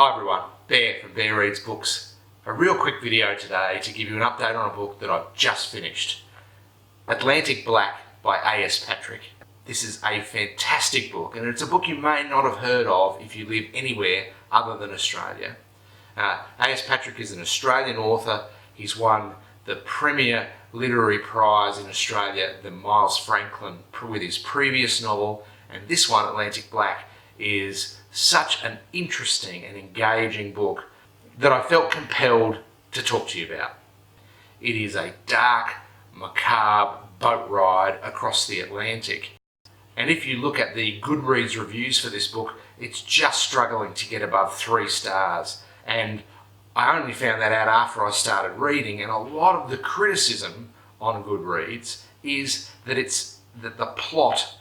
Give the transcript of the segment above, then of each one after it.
Hi everyone, Bear from Bear Reads Books. A real quick video today to give you an update on a book that I've just finished. Atlantic Black by A S Patric. This is a fantastic book, and it's a book you may not have heard of if you live anywhere other than Australia. A S Patric is an Australian author. He's won the premier literary prize in Australia, the Miles Franklin, with his previous novel, and this one, Atlantic Black, is such an interesting and engaging book that I felt compelled to talk to you about. It is a dark, macabre boat ride across the Atlantic. And if you look at the Goodreads reviews for this book, it's just struggling to get above 3 stars. And I only found that out after I started reading, and a lot of the criticism on Goodreads is that the plot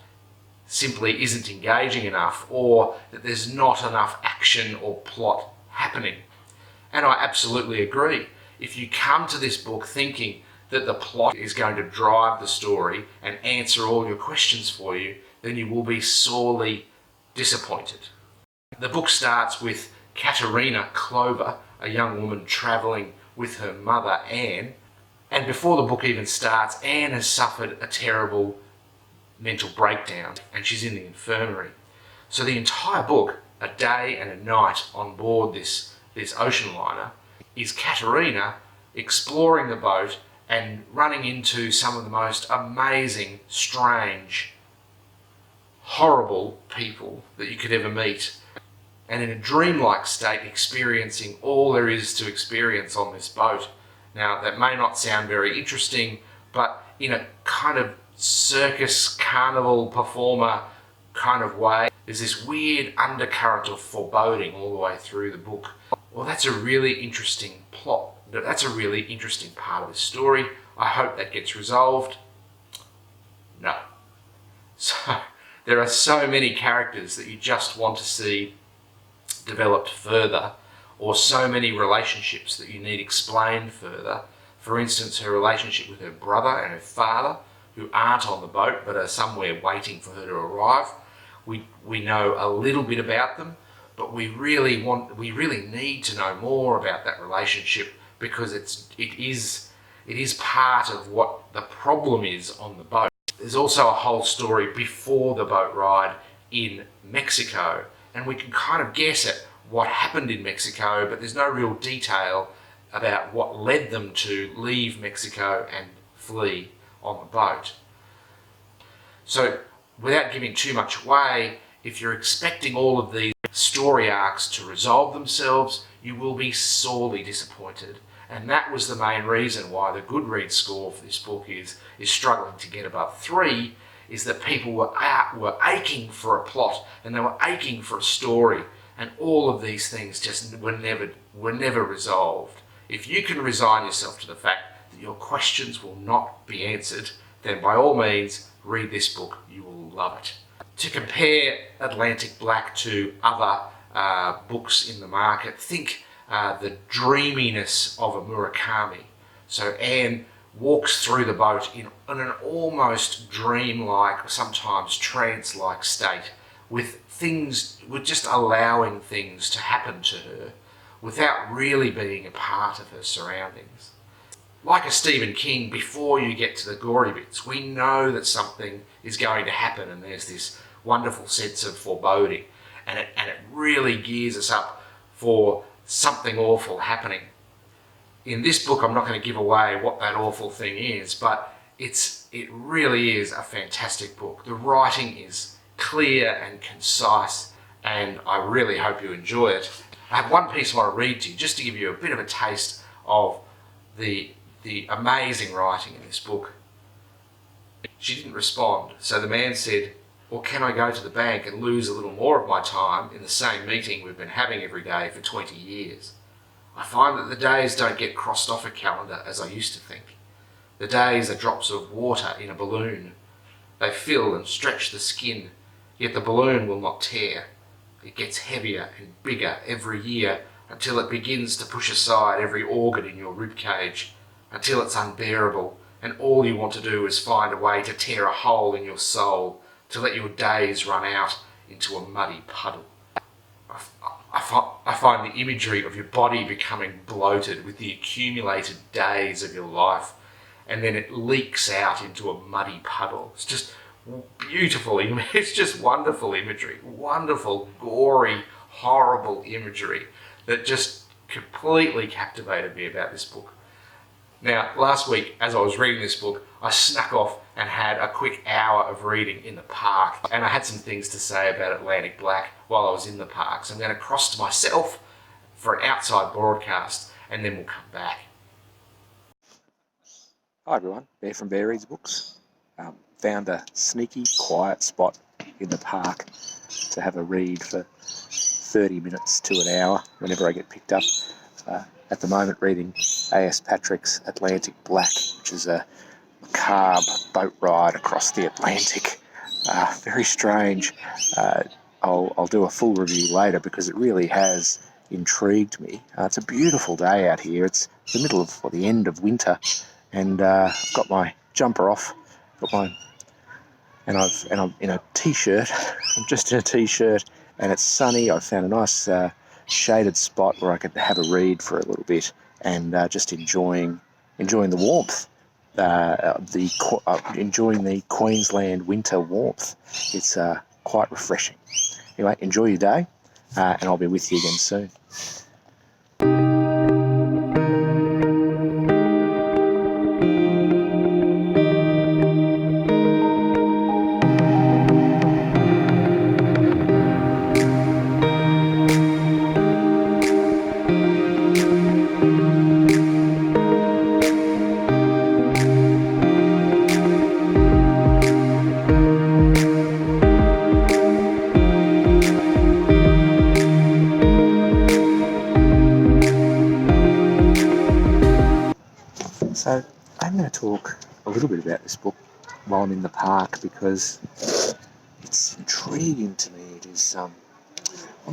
simply isn't engaging enough, or that there's not enough action or plot happening. And I absolutely agree. If you come to this book thinking that the plot is going to drive the story and answer all your questions for you, then you will be sorely disappointed. The book starts with Katerina Clover, a young woman travelling with her mother Anne, and before the book even starts, Anne has suffered a terrible mental breakdown and she's in the infirmary. So the entire book, a day and a night on board this ocean liner, is Katerina exploring the boat and running into some of the most amazing, strange, horrible people that you could ever meet, and in a dreamlike state experiencing all there is to experience on this boat. Now, that may not sound very interesting, but in a kind of circus carnival performer kind of way, there's this weird undercurrent of foreboding all the way through the book. Well, that's a really interesting plot. That's a really interesting part of the story. I hope that gets resolved. No. So there are so many characters that you just want to see developed further, or so many relationships that you need explained further. For instance, her relationship with her brother and her father, who aren't on the boat but are somewhere waiting for her to arrive. We know a little bit about them, but we really need to know more about that relationship, because it is part of what the problem is on the boat. There's also a whole story before the boat ride in Mexico, and we can kind of guess at what happened in Mexico, but there's no real detail about what led them to leave Mexico and flee on the boat. So without giving too much away, if you're expecting all of these story arcs to resolve themselves, you will be sorely disappointed. And that was the main reason why the Goodreads score for this book is struggling to get above 3, is that people were aching for a plot, and they were aching for a story, and all of these things just were never resolved. If you can resign yourself to the fact that your questions will not be answered, then by all means read this book. You will love it. To compare Atlantic Black to other books in the market, think the dreaminess of a Murakami. So Anne walks through the boat in an almost dreamlike, sometimes trance-like state, with just allowing things to happen to her without really being a part of her surroundings. Like a Stephen King, before you get to the gory bits, we know that something is going to happen, and there's this wonderful sense of foreboding, and it really gears us up for something awful happening. In this book, I'm not going to give away what that awful thing is, but it really is a fantastic book. The writing is clear and concise, and I really hope you enjoy it. I have one piece I want to read to you, just to give you a bit of a taste of the amazing writing in this book. She didn't respond, so the man said, "Well, can I go to the bank and lose a little more of my time in the same meeting we've been having every day for 20 years? I find that the days don't get crossed off a calendar as I used to think. The days are drops of water in a balloon. They fill and stretch the skin, yet the balloon will not tear. It gets heavier and bigger every year until it begins to push aside every organ in your ribcage, until it's unbearable, and all you want to do is find a way to tear a hole in your soul, to let your days run out into a muddy puddle." I find the imagery of your body becoming bloated with the accumulated days of your life, and then it leaks out into a muddy puddle. It's just beautiful. It's just wonderful imagery, wonderful, gory, horrible imagery that just completely captivated me about this book. Now, last week, as I was reading this book, I snuck off and had a quick hour of reading in the park, and I had some things to say about Atlantic Black while I was in the park. So I'm going to cross to myself for an outside broadcast, and then we'll come back. Hi everyone, Bear from Bear Reads Books. Found a sneaky, quiet spot in the park to have a read for 30 minutes to an hour whenever I get picked up. At the moment reading A S Patric's Atlantic Black, which is a macabre boat ride across the Atlantic. Very strange. I'll do a full review later because it really has intrigued me. It's a beautiful day out here. It's the middle of, or the end of winter, and I've got my jumper off, and I'm in a t-shirt. I'm just in a t-shirt, and it's sunny. I've found a nice shaded spot where I could have a read for a little bit and just enjoying the warmth, enjoying the Queensland winter warmth. It's quite refreshing. Anyway, enjoy your day, and I'll be with you again soon. So I'm going to talk a little bit about this book while I'm in the park because it's intriguing to me. It is on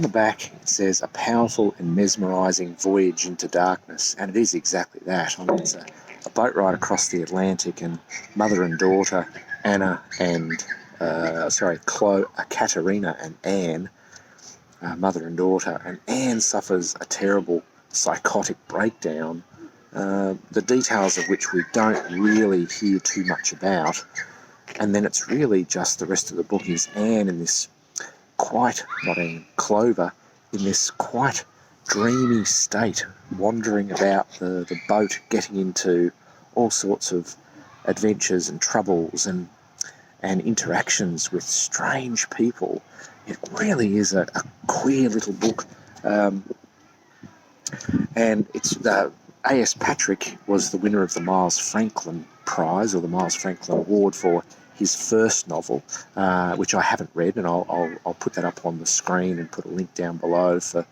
the back it says a powerful and mesmerising voyage into darkness, and it is exactly that. I mean, it's a boat ride across the Atlantic, and mother and daughter Anna and Katerina and Anne, mother and daughter, and Anne suffers a terrible psychotic breakdown, the details of which we don't really hear too much about. And then it's really just the rest of the book is Anne in this Clover, in this quite dreamy state, wandering about the boat, getting into all sorts of adventures and troubles and interactions with strange people. It really is a queer little book. And it's A S Patric was the winner of the Miles Franklin Prize, or the Miles Franklin Award, for his first novel, which I haven't read, and I'll put that up on the screen and put a link down below for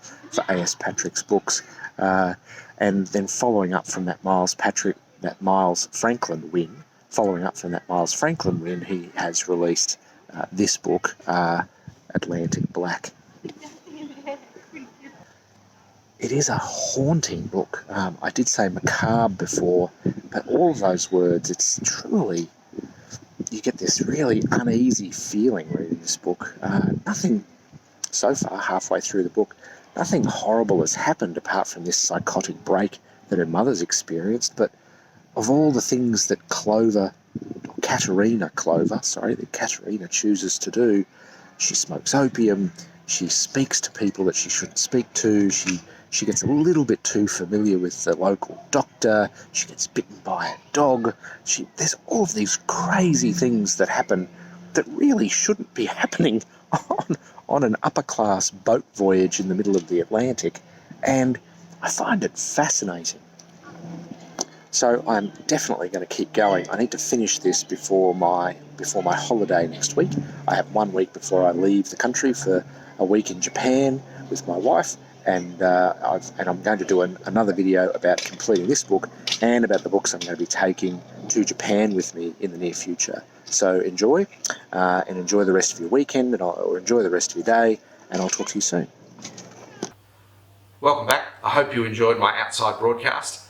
A S Patric's books. And then following up from that Miles Franklin win, he has released this book, Atlantic Black. It is a haunting book. I did say macabre before, but all of those words, it's truly, you get this really uneasy feeling reading this book. Nothing, so far, halfway through the book, nothing horrible has happened apart from this psychotic break that her mother's experienced, but of all the things that Katerina chooses to do, she smokes opium, she speaks to people that she shouldn't speak to, she gets a little bit too familiar with the local doctor, she gets bitten by a dog, there's all of these crazy things that happen that really shouldn't be happening on an upper-class boat voyage in the middle of the Atlantic, and I find it fascinating. So I'm definitely going to keep going. I need to finish this before my holiday next week. I have 1 week before I leave the country for a week in Japan with my wife, and I'm going to do another video about completing this book and about the books I'm going to be taking to Japan with me in the near future. So enjoy, and enjoy the rest of your weekend, or enjoy the rest of your day, and I'll talk to you soon. Welcome back. I hope you enjoyed my outside broadcast,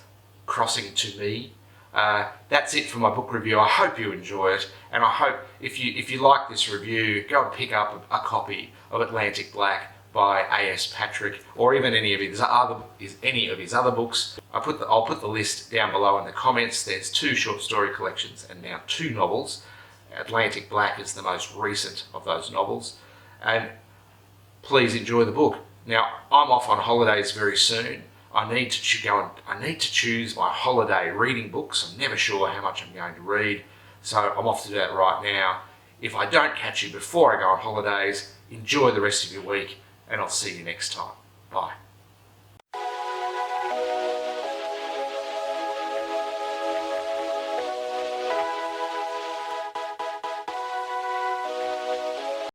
Crossing to Me. That's it for my book review. I hope you enjoy it, and I hope if you like this review, go and pick up a copy of Atlantic Black by A S Patric, or even any of his other books. I'll put the list down below in the comments. There's 2 short story collections and now 2 novels. Atlantic Black is the most recent of those novels, and please enjoy the book. Now, I'm off on holidays very soon. I need to choose my holiday reading books. I'm never sure how much I'm going to read, so I'm off to do that right now. If I don't catch you before I go on holidays, enjoy the rest of your week, and I'll see you next time. Bye.